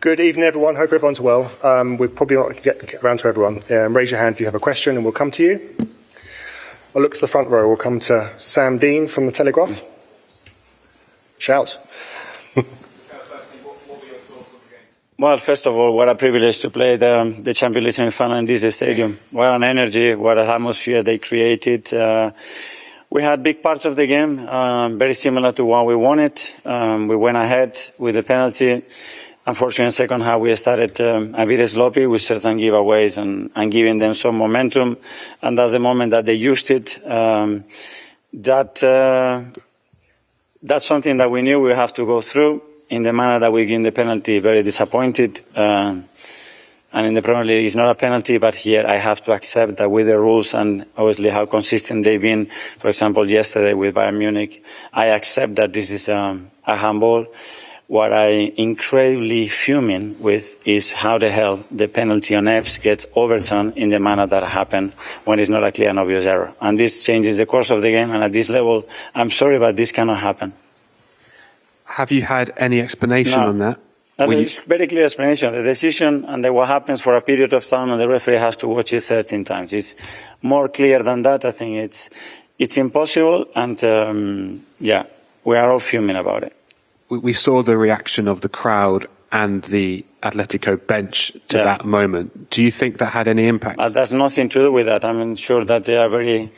Good evening, everyone. Hope everyone's well. We'll probably not get around to everyone. Raise your hand if you have a question, and we'll come to you. I'll look to the front row. We'll come to Sam Dean from The Telegraph. Shout. Well, first of all, what a privilege to play the Champions League semi-final in this stadium. What an energy, what an atmosphere they created. We had big parts of the game, very similar to what we wanted. We went ahead with the penalty. Unfortunately, in the second half, we started a bit sloppy with certain giveaways and giving them some momentum. And that's the moment that they used it. That's something that we knew we have to go through. In the manner that we give the penalty, very disappointed. And in the Premier League, it's not a penalty, but here I have to accept that with the rules and obviously how consistent they've been, for example, yesterday with Bayern Munich, I accept that this is a handball. What I incredibly fuming with is how the hell the penalty on Epps gets overturned in the manner that happened when it's not a clear and obvious error. And this changes the course of the game, and at this level, I'm sorry, but this cannot happen. Have you had any explanation on that? It's very clear explanation. The decision and what happens for a period of time, and the referee has to watch it 13 times. It's more clear than that. I think it's impossible, and we are all fuming about it. We saw the reaction of the crowd and the Atletico bench to that moment. Do you think that had any impact? That's nothing to do with that. I'm sure that they are very,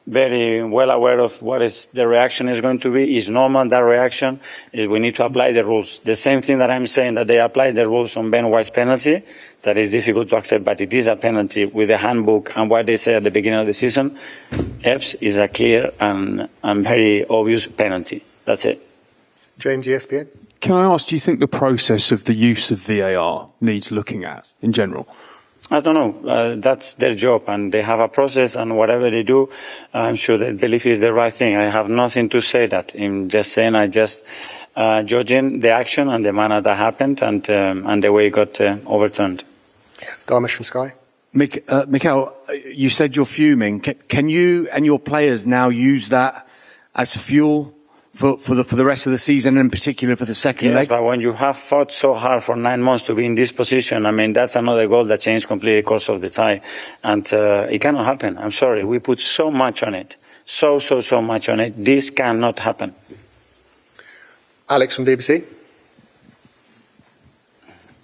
very well aware of what the reaction is going to be. It's normal, that reaction. We need to apply the rules. The same thing that I'm saying, that they apply the rules on Ben White's penalty, that is difficult to accept, but it is a penalty with the handbook and what they say at the beginning of the season. Epps is a clear and very obvious penalty. That's it. James, ESPN. Can I ask, do you think the process of the use of VAR needs looking at in general? I don't know. That's their job, and they have a process, and whatever they do, I'm sure they believe is the right thing. I have nothing to say that. I'm just saying I just judging the action and the manner that happened and the way it got overturned. Garmish from Sky. Mikel, you said you're fuming. Can you and your players now use that as fuel for the rest of the season, and in particular for the second leg? But when you have fought so hard for 9 months to be in this position, I mean, that's another goal that changed completely the course of the tie. And it cannot happen. I'm sorry. We put so much on it. So much on it. This cannot happen. Alex from BBC.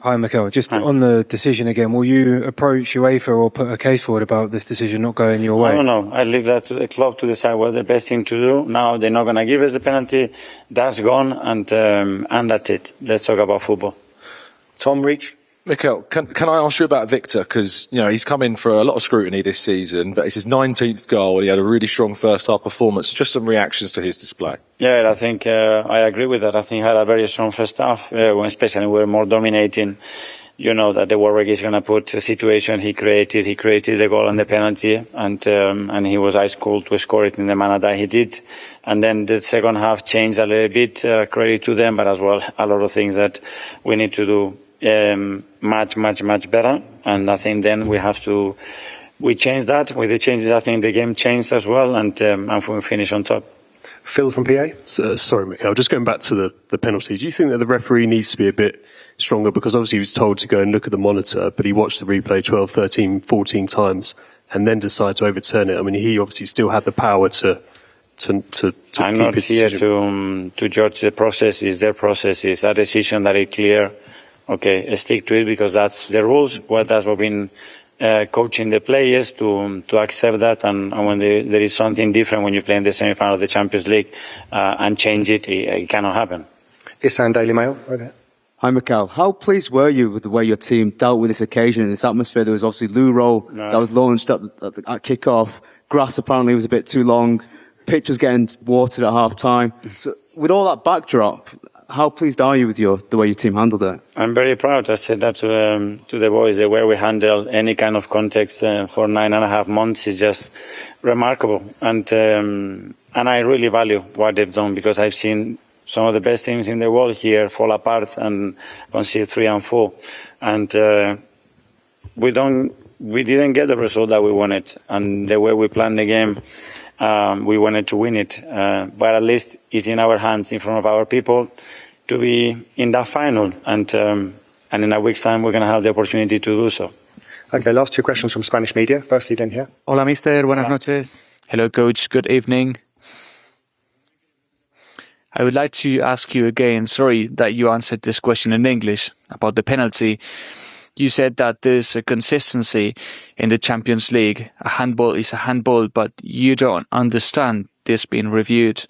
Hi, Mikel. Just on the decision again, will you approach UEFA or put a case forward about this decision not going your way? I don't know. I leave that to the club to decide what's the best thing to do. Now they're not going to give us the penalty. That's gone, and that's it. Let's talk about football. Tom Reach. Mikel, can I ask you about Viktor? Because, he's come in for a lot of scrutiny this season, but it's his 19th goal and he had a really strong first-half performance. Just some reactions to his display. Yeah, I think I agree with that. I think he had a very strong first half, especially when we were more dominating. You know that the Warwick is going to put a situation he created. He created the goal and the penalty, and he was ice cold to score it in the manner that he did. And then the second half changed a little bit, credit to them, but as well a lot of things that we need to do much better. And I think then we changed that. With the changes, I think the game changed as well, and we finish on top. Phil from PA. Sorry, Mikel, just going back to the penalty. Do you think that the referee needs to be a bit stronger? Because obviously he was told to go and look at the monitor, but he watched the replay 12, 13, 14 times and then decided to overturn it. I mean, he obviously still had the power to I'm keep not his here decision. to judge the process. It's their process. It's a decision that is clear. Okay, stick to it because that's the rules. That's what we've been coaching the players to accept that. And when there is something different when you play in the semi-final of the Champions League and change it, it cannot happen. Isan Daily Mail. Right. Hi, Mikel. How pleased were you with the way your team dealt with this occasion in this atmosphere? There was obviously loo roll that was launched at kick-off. Grass apparently was a bit too long. Pitch was getting watered at half-time. So with all that backdrop, how pleased are you with the way your team handled it? I'm very proud. I said that to the boys. The way we handle any kind of context for 9.5 months is just remarkable. And I really value what they've done because I've seen some of the best teams in the world here fall apart and concede 3 and 4. And we didn't get the result that we wanted. And the way we planned the game, we wanted to win it. But at least it's in our hands, in front of our people, to be in that final. And And in a week's time, we're going to have the opportunity to do so. Okay, last two questions from Spanish media. Firstly, then here. Hola, mister. Buenas noches. Hello, coach. Good evening. I would like to ask you again, sorry that you answered this question in English, about the penalty. You said that there's a consistency in the Champions League. A handball is a handball, but you don't understand this being reviewed.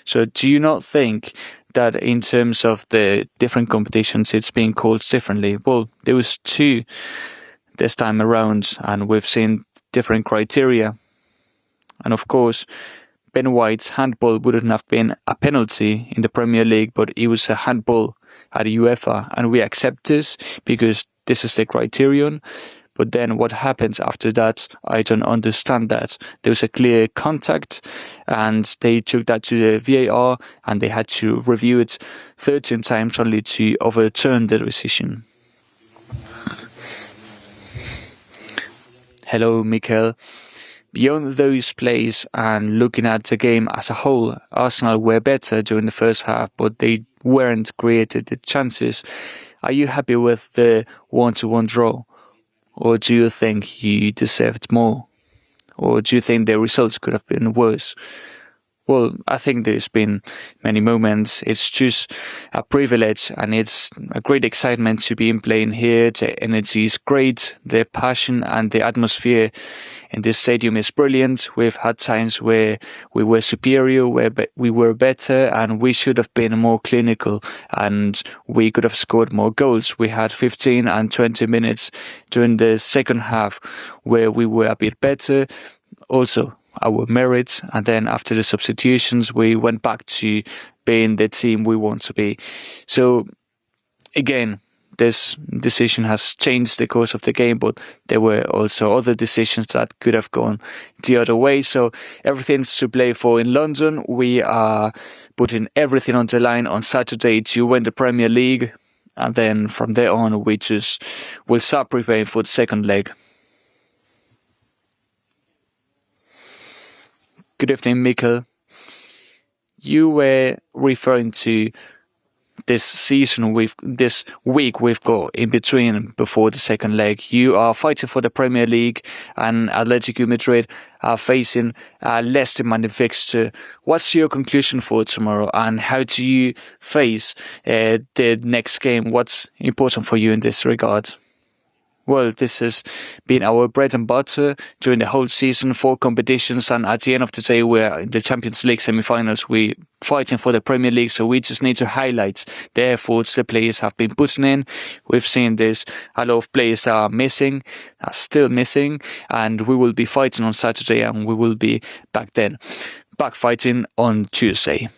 So do you not think that in terms of the different competitions, it's being called differently? Well, there was two this time around, and we've seen different criteria. And of course, Ben White's handball wouldn't have been a penalty in the Premier League, but it was a handball at UEFA, and we accept this because this is the criterion. But then what happens after that, I don't understand that. There was a clear contact, and they took that to the VAR, and they had to review it 13 times only to overturn the decision. Hello, Mikel. Beyond those plays and looking at the game as a whole, Arsenal were better during the first half, but they weren't created the chances. Are you happy with the 1-1 draw? Or do you think you deserved more? Or do you think the results could have been worse? Well, I think there's been many moments. It's just a privilege, and it's a great excitement to be playing here. The energy is great, the passion and the atmosphere in this stadium is brilliant. We've had times where we were superior, where we were better, and we should have been more clinical, and we could have scored more goals. We had 15 and 20 minutes during the second half where we were a bit better. Also, our merits, and then after the substitutions we went back to being the team we want to be. So again, this decision has changed the course of the game, but there were also other decisions that could have gone the other way. So everything's to play for in London. We are putting everything on the line on Saturday to win the Premier League, and then from there on we'll start preparing for the second leg. Good evening, Mikel. You were referring to this season, this week we've got in between before the second leg. You are fighting for the Premier League, and Atletico Madrid are facing a less demanding fixture. What's your conclusion for tomorrow, and how do you face the next game? What's important for you in this regard? Well, this has been our bread and butter during the whole season, 4 competitions, and at the end of the day, we're in the Champions League semi-finals. We're fighting for the Premier League, so we just need to highlight the efforts the players have been putting in. We've seen this, a lot of players are still missing, and we will be fighting on Saturday, and we will be back fighting on Tuesday.